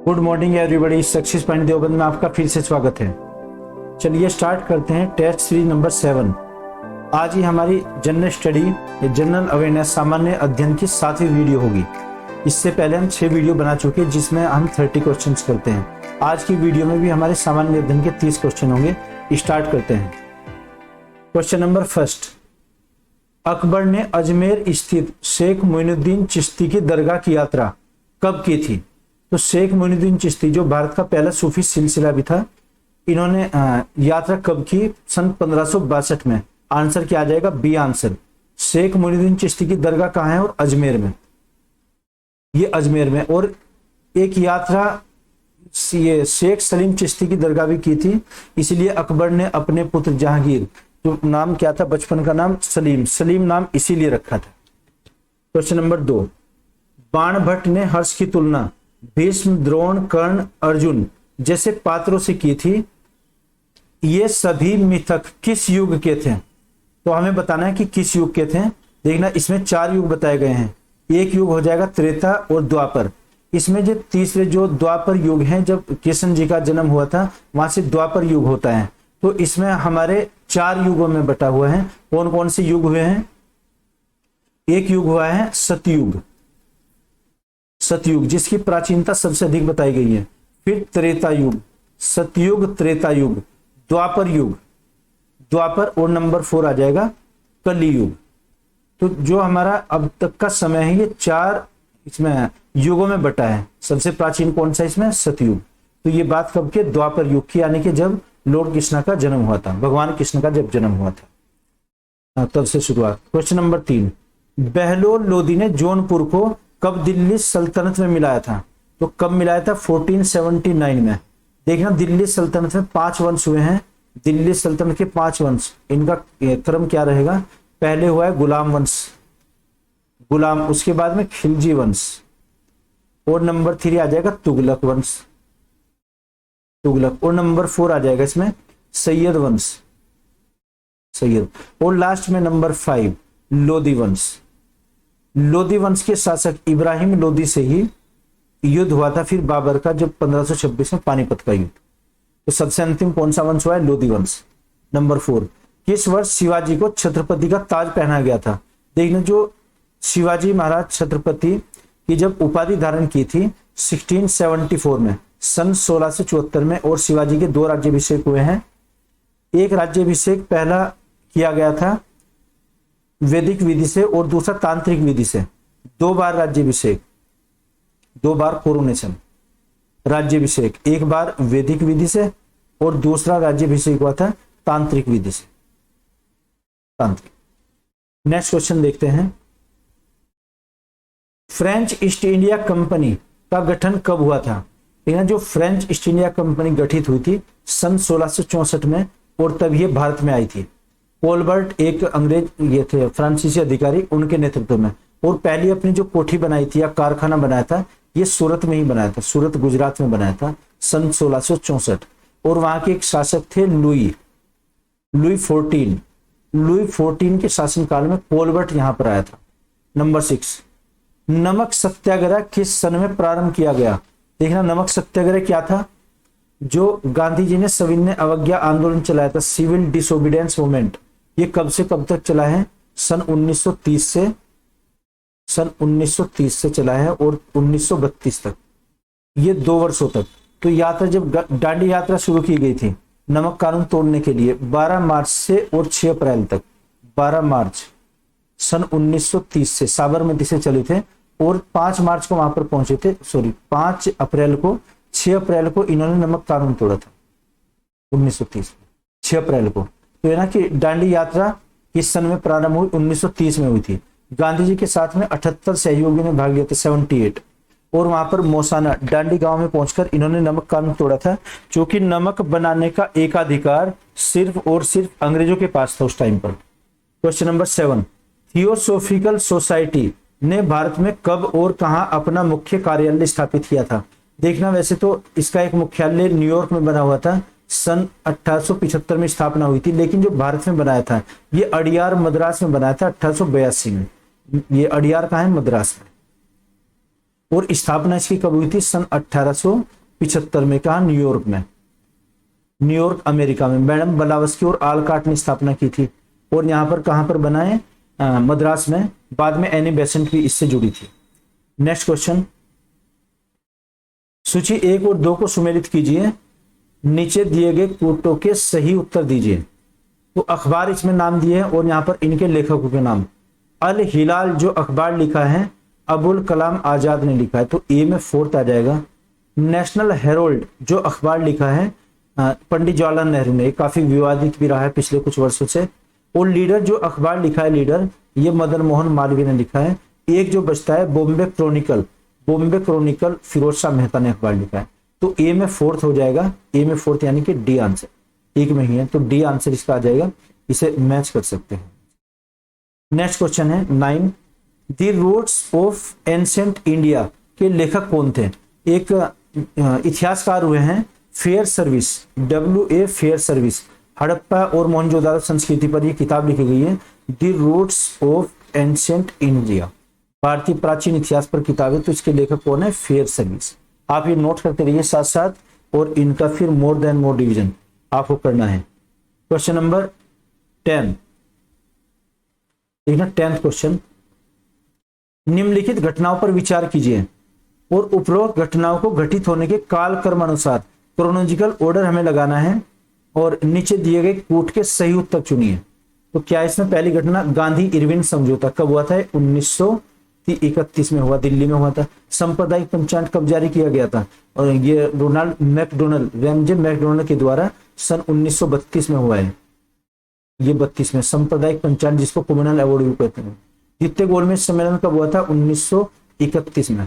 Good morning everybody. Success point Deoband में आपका फिर से स्वागत है। चलिए स्टार्ट करते हैं टेस्ट सीरीज नंबर 7। आज ही हमारी जनरल स्टडी या जनरल अवेयरनेस सामान्य अध्ययन की 7वीं वीडियो होगी। इससे पहले हम 6 वीडियो बना चुके हैं जिसमें हम 30 क्वेश्चन करते हैं। आज की वीडियो में भी हमारे सामान्य अध्ययन के 30 क्वेश्चन होंगे। स्टार्ट करते हैं। क्वेश्चन नंबर फर्स्ट, अकबर ने अजमेर स्थित शेख मोइनुद्दीन चिश्ती की दरगाह की यात्रा कब की थी? तो शेख मोइनुद्दीन चिश्ती जो भारत का पहला सूफी सिलसिला भी था, इन्होंने यात्रा कब की? सन 1562 में। आंसर क्या आ जाएगा? B answer. शेख मोइनुद्दीन चिश्ती की दरगाह कहाँ है? और अजमेर में। ये अजमेर में। और एक यात्रा ये शेख सलीम चिश्ती की दरगाह भी की थी, इसलिए अकबर ने अपने पुत्र जहांगीर, जो नाम क्या था बचपन का नाम? सलीम नाम इसीलिए रखा था। क्वेश्चन नंबर 2, बाणभट्ट ने हर्ष की तुलना भीष्म, द्रोण, कर्ण, अर्जुन जैसे पात्रों से की थी। ये सभी मिथक किस युग के थे? तो हमें बताना है कि किस युग के थे। देखना, इसमें 4 युग बताए गए हैं। एक युग हो जाएगा त्रेता और द्वापर। इसमें जो तीसरे जो द्वापर युग है, जब कृष्ण जी का जन्म हुआ था, वहां से द्वापर युग होता है। तो इसमें हमारे 4 युगों में बटा हुआ है। कौन कौन से युग हुए हैं? एक युग हुआ है सतयुग, जिसकी प्राचीनता सबसे अधिक बताई गई है। फिर त्रेता युग, सतयुग, त्रेता युग, द्वापर युग, द्वापर, और नंबर 4 आ जाएगा कली युग। तो जो हमारा अब तक का समय है, ये 4 इसमें युगों में बटा है। सबसे प्राचीन कौन सा इसमें? सतयुग। तो ये बात कब के? द्वापर युग की, यानी कि जब लॉर्ड कृष्ण का जन्म हुआ था, भगवान कृष्ण का जब जन्म हुआ था, तब से शुरुआत। क्वेश्चन नंबर 3, बहलोल लोदी ने जौनपुर को कब दिल्ली सल्तनत में मिलाया था? तो कब मिलाया था? 1479 में। देखना, दिल्ली सल्तनत में 5 वंश हुए हैं। दिल्ली सल्तनत के 5 वंश, इनका क्रम क्या रहेगा? पहले हुआ है गुलाम वंश, गुलाम, उसके बाद में खिलजी वंश, और नंबर 3 आ जाएगा तुगलक वंश, तुगलक, और नंबर 4 आ जाएगा इसमें सैयद वंश, सैयद, और लास्ट में नंबर 5 लोदी वंश। लोदी वंश के शासक इब्राहिम लोदी से ही युद्ध हुआ था फिर बाबर का, जब 1526 में पानीपत का युद्ध। तो सबसे अंतिम कौन सा वंश हुआ है? लोदी वंश। नंबर 4, किस वर्ष शिवाजी को छत्रपति का ताज पहनाया गया था? देखना, जो शिवाजी महाराज छत्रपति की जब उपाधि धारण की थी 1674 में, सन 1674 में, और शिवाजी के 2 राज्याभिषेक हुए हैं। एक राज्याभिषेक पहला किया गया था वैदिक विधि से और दूसरा तांत्रिक विधि से। 2 बार राज्याभिषेक, 2 बार कोरोनेशन, राज्याभिषेक, एक बार वैदिक विधि से और दूसरा राज्याभिषेक हुआ था तांत्रिक विधि से, तांत्रिक। नेक्स्ट क्वेश्चन देखते हैं। फ्रेंच ईस्ट इंडिया कंपनी का गठन कब हुआ था? जो फ्रेंच ईस्ट इंडिया कंपनी गठित हुई थी सन 1664 में, और तब ये भारत में आई थी। कोलबर्ट एक अंग्रेज ये थे फ्रांसीसी अधिकारी, उनके नेतृत्व में। और पहली अपनी जो कोठी बनाई थी या कारखाना बनाया था, ये सूरत में ही बनाया था, सूरत गुजरात में बनाया था सन 1664। और वहां के एक शासक थे लुई 14 के शासनकाल में कोलबर्ट यहां पर आया था। नंबर 6, नमक सत्याग्रह किस सन में प्रारंभ किया गया? देखना, नमक सत्याग्रह क्या था? जो गांधी जी ने सविनय अवज्ञा आंदोलन चलाया था, सिविल डिसोबीडियंस मूवमेंट, ये कब से कब तक चला है? सन 1930 से चला है, और 1932 तक, ये 2 वर्षों तक। तो यात्रा, जब दांडी यात्रा शुरू की गई थी नमक कानून तोड़ने के लिए, 12 मार्च से और 6 अप्रैल तक, 12 मार्च सन 1930 से साबरमती से चले थे, और 5 मार्च को वहां पर पहुंचे थे, 5 अप्रैल को, 6 अप्रैल को इन्होंने नमक कानून तोड़ा था 1930 में, 6 अप्रैल को। तो है ना कि दांडी यात्रा किस सन में प्रारंभ हुई? 1930 में हुई थी। गांधी जी के साथ में 78 सहयोगियों ने भाग लिया था, 78, और वहां पर मौसाना दांडी गांव में पहुंचकर इन्होंने नमक कानून तोड़ा था, क्योंकि नमक बनाने का एकाधिकार सिर्फ और सिर्फ अंग्रेजों के पास था उस टाइम पर। क्वेश्चन नंबर 7, थियोसोफिकल सोसाइटी ने भारत में कब और कहां अपना मुख्य कार्यालय स्थापित किया था? देखना, वैसे तो इसका एक मुख्यालय न्यूयॉर्क में बना हुआ था, सन 1875 में स्थापना हुई थी, लेकिन जो भारत में बनाया था ये अडियार मद्रास में बनाया था 1882 में। ये अडियार कहाँ है? मद्रास में। और स्थापना इसकी कब हुई थी? सन 1875 में। कहा? न्यूयॉर्क में, न्यूयॉर्क अमेरिका में। मैडम ब्लावत्स्की और आलकाट ने स्थापना की थी। और यहाँ पर कहाँ पर बनाए? मद्रास में। बाद में एनी बेसेंट भी इससे जुड़ी थी। नेक्स्ट क्वेश्चन, सूची 1 और 2 को सुमेलित कीजिए, नीचे दिए गए कूटों के सही उत्तर दीजिए। तो अखबार इसमें नाम दिए हैं और यहाँ पर इनके लेखकों के नाम। अल हिलाल जो अखबार लिखा है अबुल कलाम आजाद ने लिखा है, तो ए में 4th आ जाएगा। नेशनल हेरोल्ड जो अखबार लिखा है पंडित जवाहरलाल नेहरू ने, काफी विवादित भी रहा है पिछले कुछ वर्षों से। और लीडर जो अखबार लिखा है, लीडर, ये मदन मोहन मालवीय ने लिखा है। एक जो बचता है बॉम्बे क्रॉनिकल, बॉम्बे क्रॉनिकल फिरोज शाह मेहता ने अखबार लिखा है। तो ए में 4th हो जाएगा, ए में 4th यानी कि डी आंसर, एक में ही है, तो डी आंसर इसका आ जाएगा। इसे मैच कर सकते हैं। नेक्स्ट क्वेश्चन है 9, the roots of ancient India के लेखक कौन थे? एक इतिहासकार हुए हैं Fairservis, WA Fairservis. Harappa और मोहनजोदारो संस्कृति पर यह किताब लिखी गई है, the roots of ancient India, भारतीय प्राचीन इतिहास पर किताब है। तो इसके लेखक कौन है? Fair service. आप ये नोट करते रहिए साथ साथ, और इनका फिर मोर देन मोर डिवीजन आपको करना है। क्वेश्चन नंबर 10, देखना 10th क्वेश्चन, निम्नलिखित घटनाओं पर विचार कीजिए और उपरोक्त घटनाओं को घटित होने के काल क्रम अनुसार क्रोनोलॉजिकल ऑर्डर हमें लगाना है और नीचे दिए गए कूट के सही उत्तर चुनिए। तो क्या इसमें पहली घटना गांधी इरविन समझौता कब हुआ था? 1931 में हुआ, दिल्ली में हुआ था। सांप्रदायिक पंचांग कब जारी किया गया था? और ये रोनाल्ड मैकडोनल्ड, रैमजे मैकडोनल्ड के द्वारा सन 1932 में हुआ है। ये 32 में सांप्रदायिक पंचांग, जिसको कम्युनल अवार्ड भी कहते हैं। द्वितीय गोलमेज सम्मेलन कब हुआ था? 1931 में।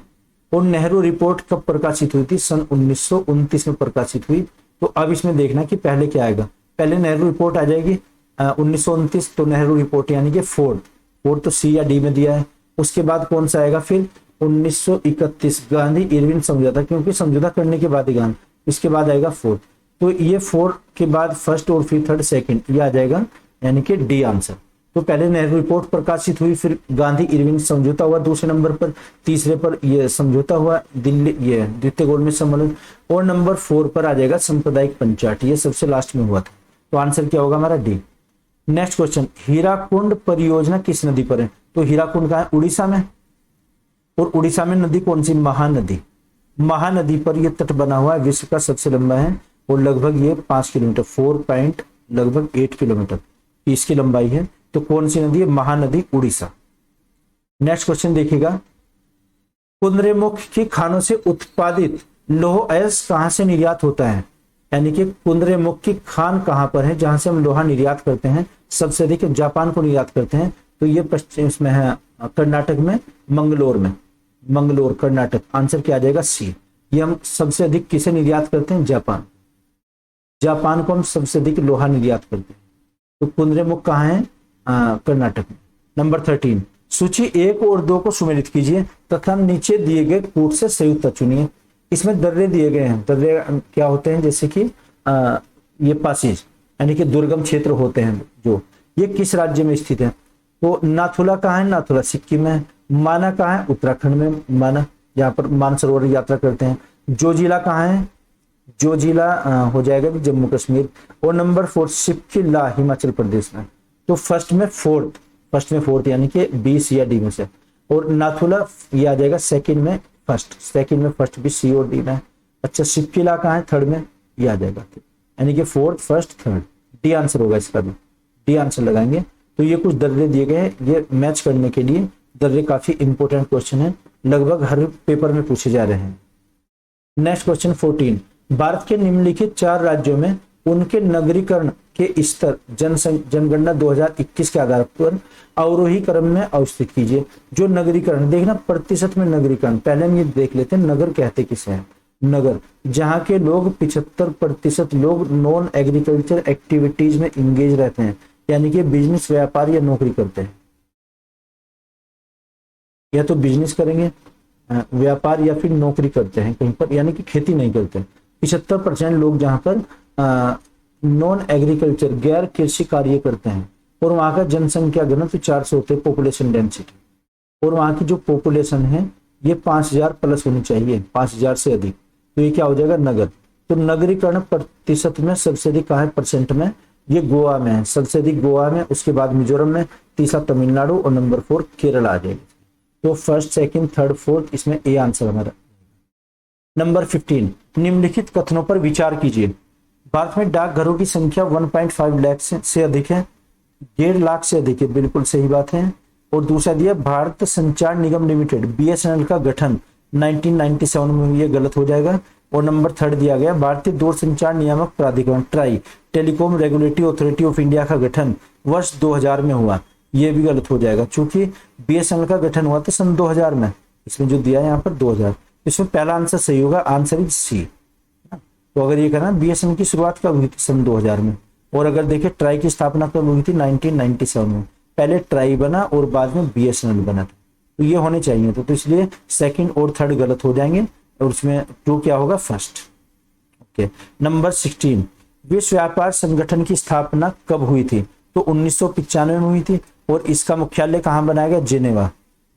और नेहरू रिपोर्ट कब प्रकाशित हुई थी? सन 1929 में प्रकाशित हुई। तो अब इसमें देखना कि पहले क्या आएगा। पहले नेहरू रिपोर्ट आ जाएगी 1929, तो नेहरू रिपोर्ट यानी कि 4 तो सी या डी में दिया है। उसके बाद कौन सा आएगा? फिर 1931 गांधी इरविन समझौता, क्योंकि समझौता करने के बाद ही गांधी, इसके बाद आएगा 4। तो ये 4 के बाद फर्स्ट और फिर थर्ड सेकंड ये आ जाएगा, यानी कि डी आंसर। तो पहले नेहरू रिपोर्ट प्रकाशित हुई, फिर गांधी इरविन समझौता हुआ दूसरे नंबर पर, तीसरे पर ये समझौता हुआ दिल्ली, ये द्वितीय गोलमेज सम्मेलन, और नंबर 4 पर आ जाएगा सांप्रदायिक पंचायत, ये सबसे लास्ट में हुआ था। तो आंसर क्या होगा हमारा? डी। नेक्स्ट क्वेश्चन, हीराकुंड परियोजना किस नदी पर है? तो हीराकुंड कहाँ है? उड़ीसा में। और उड़ीसा में नदी कौन सी? महानदी। महानदी पर यह तट बना हुआ है, विश्व का सबसे लंबा है और लगभग ये 5 किलोमीटर, 4.8 किलोमीटर इसकी लंबाई है। तो कौन सी नदी है? महानदी, उड़ीसा। नेक्स्ट क्वेश्चन देखिएगा, कुंद्रेमुख की खानों से उत्पादित लौह अयस्क कहां से निर्यात होता है? यानी कि कुंद्रेमुख की खान कहां पर है जहां से हम लोहा निर्यात करते हैं? सबसे अधिक जापान को निर्यात करते हैं। तो ये पश्चिम में है, कर्नाटक में, मंगलोर में, मंगलोर कर्नाटक। आंसर क्या आ जाएगा? सी। ये हम सबसे अधिक किसे निर्यात करते हैं? जापान। जापान को हम सबसे अधिक लोहा निर्यात करते हैं। तो कुंद्रेमुख कहाँ है? कर्नाटक में। नंबर 13, सूची 1 और 2 को सुमेलित कीजिए तथा नीचे दिए गए कूट से सही उत्तर चुनिए। इसमें दर्रे दिए गए हैं। दर्रे क्या होते हैं? जैसे कि ये पासेज, यानी कि दुर्गम क्षेत्र होते हैं जो। ये किस राज्य में स्थित है? तो नाथुला कहाँ है? नाथुला सिक्किम में। माना कहाँ है? उत्तराखंड में, माना, जहाँ पर मानसरोवर यात्रा करते हैं। जोजिला कहाँ है? जोजिला हो जाएगा जम्मू कश्मीर। और नंबर 4 शिप्किला हिमाचल प्रदेश में। तो फर्स्ट में फोर्थ यानी कि बी, सी या डी में से। और नाथुला ये आ जाएगा सेकंड में फर्स्ट भी सी और डी में। अच्छा, शिप्किला कहाँ है? थर्ड में, ये आ जाएगा, यानी कि fourth, first, third. D answer होगा इसका भी, डी आंसर लगाएंगे। तो ये कुछ दर्रे दिए गए हैं, ये मैच करने के लिए दर्रे काफी इंपॉर्टेंट क्वेश्चन है, लगभग हर पेपर में पूछे जा रहे हैं। नेक्स्ट क्वेश्चन 14, भारत के निम्नलिखित 4 राज्यों में उनके नगरीकरण के स्तर जनगणना 2021 के आधार पर अवरोही क्रम में अवस्थित कीजिए। जो नगरीकरण, देखना प्रतिशत में नगरीकरण, पहले हम ये देख लेते हैं नगर कहते किसे हैं। नगर, जहां के लोग 75% लोग नॉन एग्रीकल्चर एक्टिविटीज में इंगेज रहते हैं, यानी कि बिजनेस, व्यापार या नौकरी करते हैं। या तो बिजनेस करेंगे, व्यापार या फिर नौकरी करते हैं कहीं पर, यानी कि खेती नहीं करते। 75% लोग जहां पर नॉन एग्रीकल्चर, गैर कृषि कार्य करते हैं। और वहां का जनसंख्या घनत्व 400 होते हैं, पॉपुलेशन डेंसिटी। और वहां की जो पॉपुलेशन है ये 5000 प्लस होनी चाहिए, 5000 से अधिक। तो ये क्या हो जाएगा, नगर। तो नगरीकरण प्रतिशत में सबसे अधिक कहाँ है, परसेंट में, ये गोवा में है, सबसे अधिक गोवा में, उसके बाद मिजोरम में, तीसरा तमिलनाडु और नंबर 4 केरल आ जाएगी। तो फर्स्ट, सेकंड, थर्ड, फोर्थ, इसमें ए आंसर हमारा। नंबर 15, निम्नलिखित कथनों पर विचार कीजिए। भारत में डाकघरों की संख्या 1.5 लाख से अधिक है, 1.5 लाख से अधिक है, बिल्कुल सही बात है। और दूसरा दिया भारत संचार निगम लिमिटेड बीएसएनएल का गठन 1997 में, ये गलत हो जाएगा। और नंबर 3 दिया गया भारतीय दूरसंचार नियामक प्राधिकरण try telecom regulatory authority of India का गठन वर्ष 2000 में हुआ, ये भी गलत हो जाएगा, क्योंकि बीएसएनएल का गठन हुआ था सन 2000 में, इसमें जो दिया है यहाँ पर 2000, इसमें पहला आंसर सही होगा, आंसर इज सी। तो अगर ये कहना बीएसएनएल की शुरुआत कब हुई थी, सन 2000 में। और अगर देखें ट्राई की स्थापना कब हुई थी, 1997 में, पहले ट्राई बना और बाद में बीएसएनएल बना था। तो ये होने चाहिए तो इसलिए सेकंड और थर्ड गलत हो जाएंगे, और उसमें 2 क्या होगा, फर्स्ट। ओके, नंबर 16, विश्व व्यापार संगठन की स्थापना कब हुई थी, तो 1995 में हुई थी। और इसका मुख्यालय कहाँ बनाया गया, जेनेवा।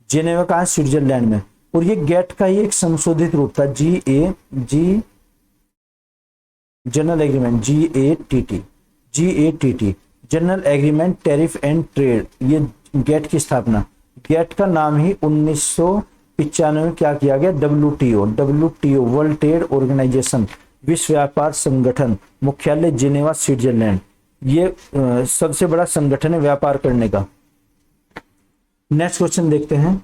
जेनेवा कहाँ है, स्विट्जरलैंड में। और ये गेट का ही एक संशोधित रूप था, G general agreement, GATT general agreement tariff and trade, ये गेट की स्थापना, गेट का नाम ही 1995 में क्या किया गया, WTO वर्ल्ड ट्रेड ऑर्गेनाइजेशन, विश्व व्यापार संगठन, मुख्यालय जिनेवा स्विट्जरलैंड। ये सबसे बड़ा संगठन है व्यापार करने का। नेक्स्ट क्वेश्चन देखते हैं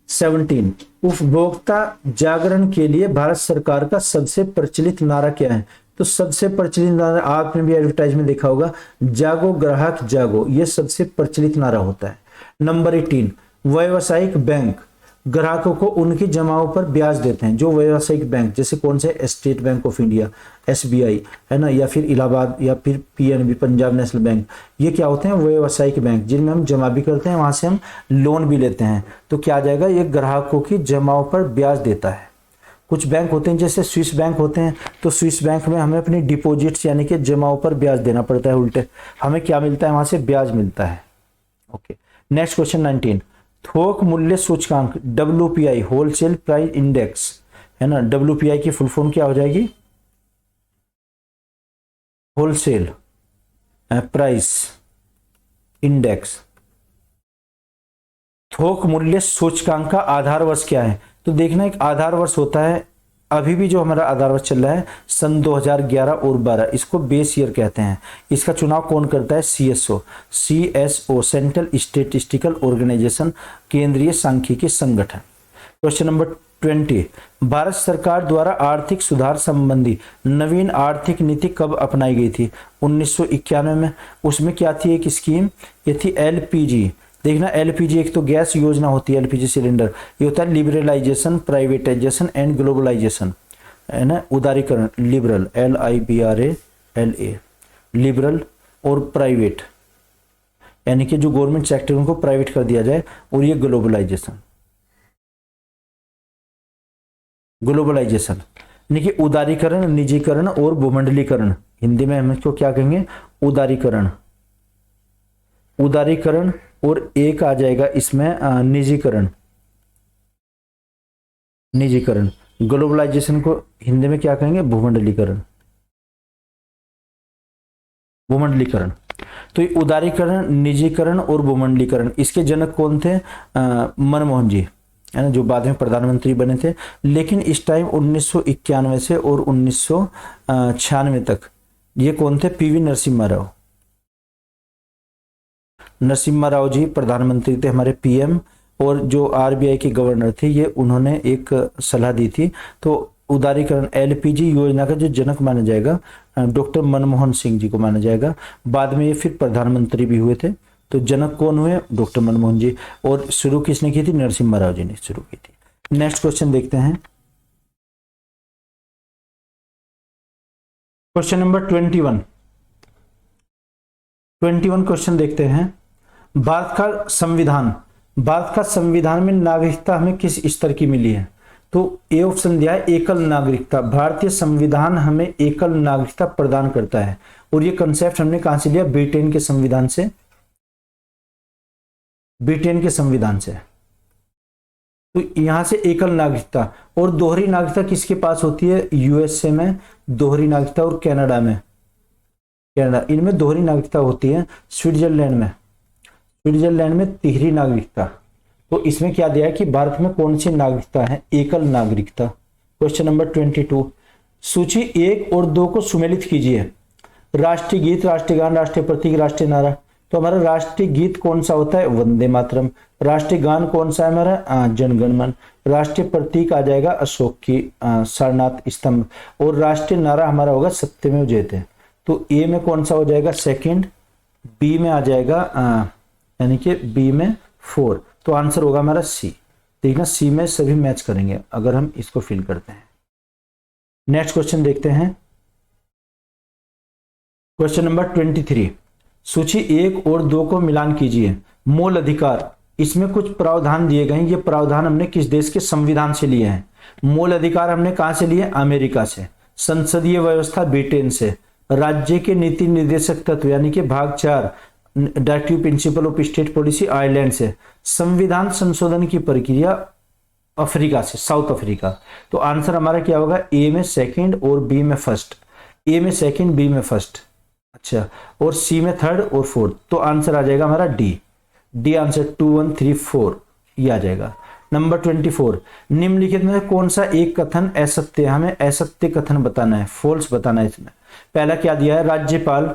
17, उपभोक्ता जागरण के लिए भारत सरकार का सबसे प्रचलित नारा क्या है, तो सबसे प्रचलित नारा आपने भी एडवर्टाइजमेंट देखा होगा, जागो ग्राहक जागो, ये सबसे प्रचलित नारा होता है। नंबर 18, व्यावसायिक बैंक ग्राहकों को उनकी जमाओं पर ब्याज देते हैं। जो व्यावसायिक बैंक जैसे कौन से, state bank of India SBI है ना, या फिर इलाहाबाद, या फिर PNB पंजाब नेशनल बैंक, ये क्या होते हैं, व्यावसायिक बैंक, जिनमें हम जमा भी करते हैं, वहां से हम लोन भी लेते हैं। तो क्या आ जाएगा, ये ग्राहकों की जमाओं पर ब्याज देता है। कुछ बैंक होते हैं जैसे स्विस बैंक होते हैं, तो स्विस बैंक में हमें अपनी डिपॉजिट्स यानी कि जमाओं पर ब्याज देना पड़ता है, उल्टे हमें क्या मिलता है, वहां से ब्याज मिलता है। ओके, नेक्स्ट क्वेश्चन 19, थोक मूल्य सूचकांक WPI होलसेल प्राइस इंडेक्स है ना, WPI की फुल फॉर्म क्या हो जाएगी, होलसेल प्राइस इंडेक्स। थोक मूल्य सूचकांक का आधार वर्ष क्या है, तो देखना एक आधार वर्ष होता है, अभी भी जो हमारा आधार वर्ष चल रहा है सन 2011 और 12, इसको बेस ईयर कहते हैं। इसका चुनाव कौन करता है, CSO सेंट्रल स्टेटिस्टिकल ऑर्गेनाइजेशन, केंद्रीय सांख्यिकी संगठन। क्वेश्चन नंबर 20, भारत सरकार द्वारा आर्थिक सुधार संबंधी नवीन आर्थिक नीति कब अपनाई गई थी, 1991 में। उसमें क्या थी, एक स्कीम, ये थी LPG। देखना LPG एक तो गैस योजना होती है, LPG सिलेंडर, ये होता है लिबरलाइजेशन, प्राइवेटाइजेशन एंड ग्लोबलाइजेशन है ना, उदारीकरण, लिबरल LIBRALA, लिबरल, और प्राइवेट यानी कि जो गवर्नमेंट सेक्टर उनको प्राइवेट कर दिया जाए, और ये ग्लोबलाइजेशन यानी कि उदारीकरण, निजीकरण और भूमंडलीकरण, हिंदी में हम इसको क्या कहेंगे, उदारीकरण, और एक आ जाएगा इसमें निजीकरण। ग्लोबलाइजेशन को हिंदी में क्या कहेंगे, भूमंडलीकरण। तो ये उदारीकरण, निजीकरण और भूमंडलीकरण, इसके जनक कौन थे, मनमोहन जी है ना, जो बाद में प्रधानमंत्री बने थे। लेकिन इस टाइम 1991 से और 1996 तक ये कौन थे, PV नरसिम्हा राव जी प्रधानमंत्री थे, हमारे PM। और जो RBI के गवर्नर थे, ये उन्होंने एक सलाह दी थी। तो उदारीकरण LPG योजना का जो जनक माना जाएगा डॉक्टर मनमोहन सिंह जी को माना जाएगा। बाद में ये फिर प्रधानमंत्री भी हुए थे, तो जनक कौन हुए, डॉक्टर मनमोहन जी। और शुरू किसने की थी, नरसिम्हा राव जी ने शुरू की थी। नेक्स्ट क्वेश्चन देखते हैं, क्वेश्चन नंबर 21 क्वेश्चन देखते हैं, भारत का संविधान में नागरिकता हमें किस स्तर की मिली है, तो ए ऑप्शन दिया है एकल नागरिकता। भारतीय संविधान हमें एकल नागरिकता प्रदान करता है, और ये कंसेप्ट हमने कहां से लिया, ब्रिटेन के संविधान से। तो यहां से एकल नागरिकता और दोहरी नागरिकता किसके पास होती है? यूएसए में दोहरी नागरिकता और कनाडा में, कनाडा इनमें दोहरी नागरिकता होती है। स्विट्जरलैंड में तिहरी नागरिकता। तो इसमें क्या दिया है कि भारत में कौन सी नागरिकता है? एकल नागरिकता। क्वेश्चन नंबर 22, सूची 1 और 2 को सुमेलित कीजिए। राष्ट्रीय गीत, राष्ट्रीय गान, राष्ट्रीय प्रतीक, राष्ट्रीय नारा। तो हमारा राष्ट्रीय गीत कौन सा होता है? वंदे मातरम। राष्ट्रीय गान कौन सा है हमारा? जनगण मन। राष्ट्रीय प्रतीक आ जाएगा अशोक की सारनाथ स्तंभ। और राष्ट्रीय नारा हमारा होगा सत्यमेव जयते। तो ए में कौन सा हो जाएगा? सेकंड। बी में आ जाएगा यानी कि बी में 4। तो आंसर होगा हमारा सी। ठीक ना, सी में सभी मैच करेंगे अगर हम इसको फिल करते हैं। नेक्स्ट क्वेश्चन देखते हैं। क्वेश्चन नंबर 23, सूची 1 और 2 को मिलान कीजिए। मूल अधिकार, इसमें कुछ प्रावधान दिए गए हैं। ये प्रावधान हमने किस देश के संविधान से लिए हैं? मूल अधिकार हमने कहां से लिए? अमेरिका से। संसदीय व्यवस्था ब्रिटेन से। राज्य के नीति निर्देशक तत्व यानी कि भाग 4 directive principle of state policy Ireland से। संविधान संशोधन की प्रक्रिया अफ्रीका से, साउथ अफ्रीका। तो आंसर हमारा क्या होगा? ए में सेकंड और बी में फर्स्ट। ए में सेकंड, बी में फर्स्ट। अच्छा, और सी में थर्ड और फोर्थ। तो आंसर आ जाएगा हमारा डी। डी आंसर 2 1 3 4 ये आ जाएगा। नंबर 24, निम्नलिखित में कौन सा एक कथन असत्य है? हमें असत्य कथन बताना है, फॉल्स बताना है। इसमें पहला क्या दिया है? राज्यपाल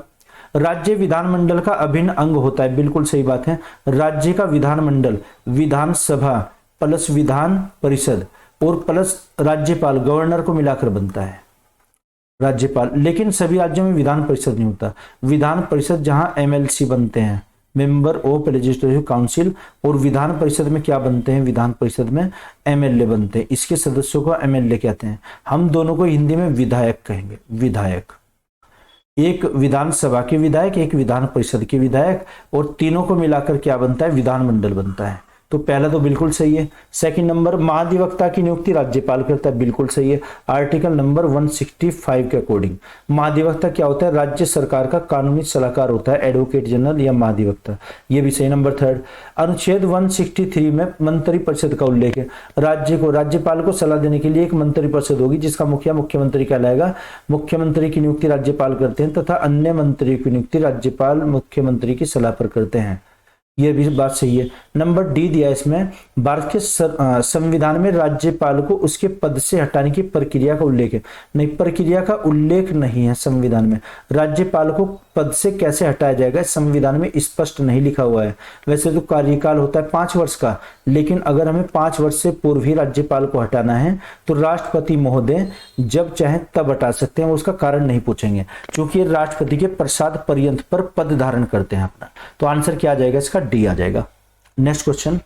राज्य विधानमंडल का अभिन्न अंग होता है। बिल्कुल सही बात है। राज्य का विधानमंडल विधानसभा प्लस विधान परिषद और प्लस राज्यपाल गवर्नर को मिलाकर बनता है राज्यपाल। लेकिन सभी राज्यों में विधान परिषद नहीं होता। विधान परिषद जहां एमएलसी बनते हैं, मेंबर ऑफ लेजिस्लेटिव काउंसिल, और विधान परिषद में क्या बनते हैं? विधान परिषद में एमएलए बनते हैं। इसके सदस्यों को एमएलए कहते हैं। हम दोनों को हिंदी में विधायक कहेंगे। विधायक, एक विधानसभा के विधायक, एक विधान परिषद के विधायक, और तीनों को मिलाकर क्या बनता है? विधानमंडल बनता है। तो पहला तो बिल्कुल सही है। सेकंड नंबर, महाधिवक्ता की नियुक्ति राज्यपाल करता है। बिल्कुल सही है। आर्टिकल नंबर 165 के अकॉर्डिंग महाधिवक्ता क्या होता है? राज्य सरकार का कानूनी सलाहकार होता है, एडवोकेट जनरल या महाधिवक्ता। ये भी सही। नंबर 3, अनुच्छेद 163 में मंत्रिपरिषद का उल्लेख है। राज्यपाल को सलाह देने के लिए एक मंत्रिपरिषद होगी जिसका मुखिया मुख्यमंत्री कहलाएगा। मुख्यमंत्री की नियुक्ति राज्यपाल करते हैं तथा अन्य मंत्रियों की नियुक्ति राज्यपाल मुख्यमंत्री की सलाह पर करते हैं। यह भी बात सही है। नंबर डी दिया इसमें, भारत के संविधान में राज्यपाल को उसके पद से हटाने की प्रक्रिया का उल्लेख है। नहीं, प्रक्रिया का उल्लेख नहीं है संविधान में। राज्यपाल को पद से कैसे हटाया जाएगा संविधान में स्पष्ट नहीं लिखा हुआ है। वैसे तो कार्यकाल होता है 5 वर्ष का, लेकिन अगर हमें 5 वर्ष से पूर्व ही राज्यपाल को हटाना है तो राष्ट्रपति महोदय जब चाहे तब हटा सकते हैं। उसका कारण नहीं पूछेंगे क्योंकि राष्ट्रपति के प्रसाद पर्यंत पर पद धारण करते हैं अपना। तो आंसर क्या आ जाएगा? इसका डी आ जाएगा। नेक्स्ट क्वेश्चन,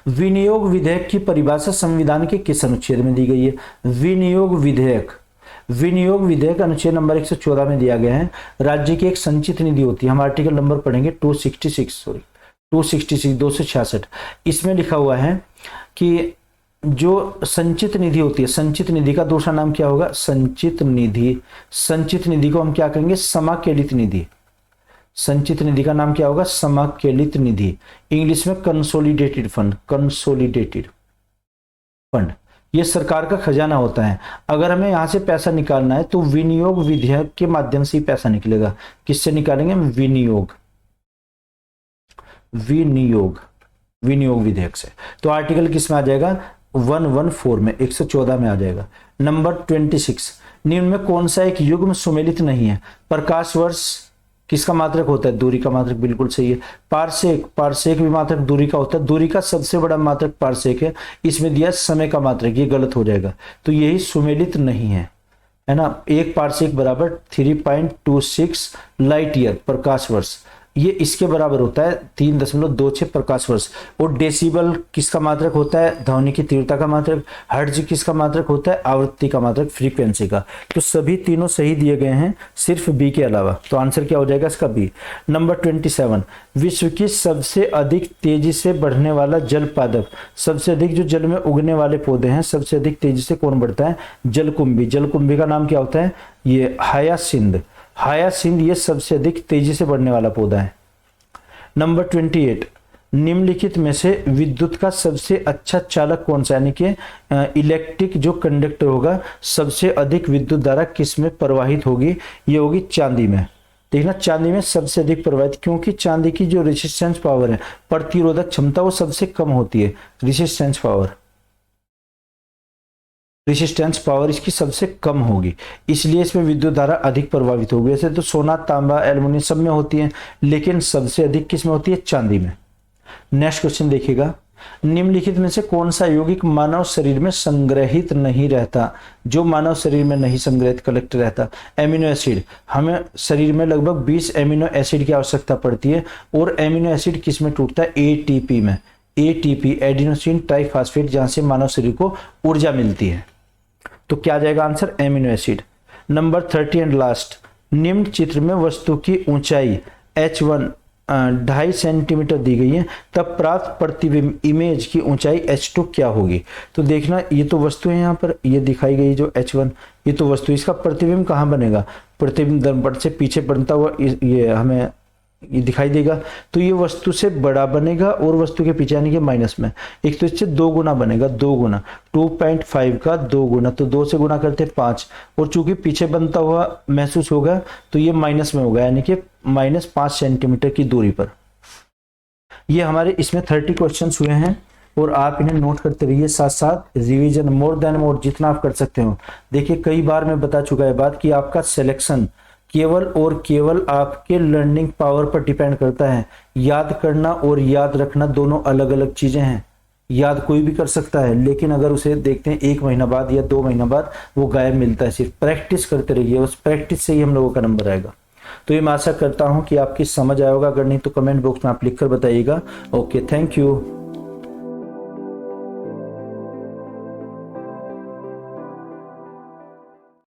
विनियोग विधेयक की परिभाषा संविधान के किस अनुच्छेद में दी गई है? विनियोग विधेयक अनुच्छेद नंबर 114 में दिया गया है। राज्य की एक संचित निधि होती है। हम आर्टिकल नंबर पढ़ेंगे 266। इसमें लिखा हुआ है कि जो संचित निधि होती है, संचित निधि का दूसरा नाम क्या होगा? संचित निधि। संचित निधि को हम क्या कहेंगे? समाकेलित निधि। संचित निधि का नाम क्या होगा? समाकेलित निधि। इंग्लिश में कंसोलिडेटेड फंड। कंसोलिडेटेड फंड ये सरकार का खजाना होता है। अगर हमें यहां से पैसा निकालना है तो विनियोग विधेयक के माध्यम से ही पैसा निकलेगा। किससे निकालेंगे हम? विनियोग विधेयक से। तो आर्टिकल किस में आ जाएगा? 114 में, 114 में आ जाएगा। नंबर 26, निम्न में कौन सा एक युग्म सुमेलित नहीं है? प्रकाश वर्ष किसका मात्रक होता है? दूरी का मात्रक। बिल्कुल सही है। पारसेक भी मात्रक दूरी का होता है। दूरी का सबसे बड़ा मात्रक पारसेक है। इसमें दिया समय का मात्रक, ये गलत हो जाएगा। तो यही सुमेलित नहीं है ना। एक पारसेक बराबर 3.26 लाइट ईयर, प्रकाश वर्ष। ये इसके बराबर होता है 3.26 प्रकाश वर्ष। और डेसिबल किसका मात्रक होता है? ध्वनि की तीव्रता का मात्रक। हर्ट्ज किसका मात्रक होता है? आवृत्ति का मात्रक, फ्रीक्वेंसी का। तो सभी तीनों सही दिए गए हैं सिर्फ बी के अलावा। तो आंसर क्या हो जाएगा इसका? बी। नंबर 27, विश्व की सबसे अधिक तेजी से बढ़ने वाला जल पादप, सबसे अधिक जो जल में उगने वाले पौधे हैं, सबसे अधिक तेजी से कौन बढ़ता है? जलकुंभी। जलकुंभी का नाम क्या होता है? ये हायासिंथ। हायासिंथ ये सबसे अधिक तेजी से बढ़ने वाला पौधा है। नंबर 28, निम्नलिखित में से विद्युत का सबसे अच्छा चालक कौन सा, यानी कि इलेक्ट्रिक जो कंडक्टर होगा सबसे अधिक विद्युत धारा किस में प्रवाहित होगी, ये होगी चांदी में। देखना चांदी में सबसे अधिक प्रवाहित, क्योंकि चांदी की जो रेजिस्टेंस पावर है, प्रतिरोधक क्षमता, वो सबसे कम होती है। रेजिस्टेंस पावर इसकी सबसे कम होगी, इसलिए इसमें विद्युत धारा अधिक प्रभावित होगी। वैसे तो सोना, तांबा, एल्युमिनियम सब में होती है, लेकिन सबसे अधिक किस में होती है, चांदी में। नेक्स्ट क्वेश्चन देखिएगा, निम्नलिखित में से कौन सा यौगिक मानव शरीर में संग्रहित नहीं रहता, जो मानव शरीर में नहीं संग्रहित कलेक्ट रहता। एमिनो एसिड, हमें शरीर में लगभग 20 एमिनो एसिड की आवश्यकता पड़ती है, और एमिनो एसिड किस में टूटता है, एटीपी में। एटीपी, एडिनोसिन ट्राइफॉस्फेट, जहां से मानव शरीर को ऊर्जा मिलती है। तो क्या जाएगा answer, amino acid. Number 30 and last, निम्न चित्र में वस्तु की ऊंचाई H1 2.5 सेंटीमीटर दी गई है, तब प्राप्त प्रतिबिंब इमेज की ऊंचाई H2 क्या होगी। तो देखना, ये तो वस्तु है, यहाँ पर ये दिखाई गई जो H1, ये तो वस्तु, इसका प्रतिबिंब कहाँ बनेगा, प्रतिबिंब दर्पण से पीछे बनता हुआ ये हमें ये दिखाई देगा। तो ये वस्तु से बड़ा बनेगा और वस्तु के पीछे यानी कि माइनस में, एक तो इससे 2 गुना बनेगा, 2 गुना 2.5 का 2 गुना, तो 2 से गुना करते 5, और चूंकि पीछे बनता हुआ महसूस होगा तो ये माइनस में होगा, यानी कि -5 सेंटीमीटर की दूरी पर। ये हमारे इसमें 30 क्वेश्चन हुए हैं, और आप इन्हें नोट करते रहिए, साथ साथ रिवीजन मोर देन मोर जितना आप कर सकते हो। देखिए कई बार मैं बता चुका है बात कि आपका सिलेक्शन केवल और केवल आपके लर्निंग पावर पर डिपेंड करता है। याद करना और याद रखना दोनों अलग अलग चीजें हैं। याद कोई भी कर सकता है, लेकिन अगर उसे देखते हैं 1 महीना बाद या 2 महीना बाद, वो गायब मिलता है। सिर्फ प्रैक्टिस करते रहिए, उस प्रैक्टिस से ही हम लोगों का नंबर आएगा। तो ये मैं आशा करता हूं कि आपकी समझ आएगा, अगर नहीं तो कमेंट बॉक्स में आप लिखकर बताइएगा। Okay, thank you.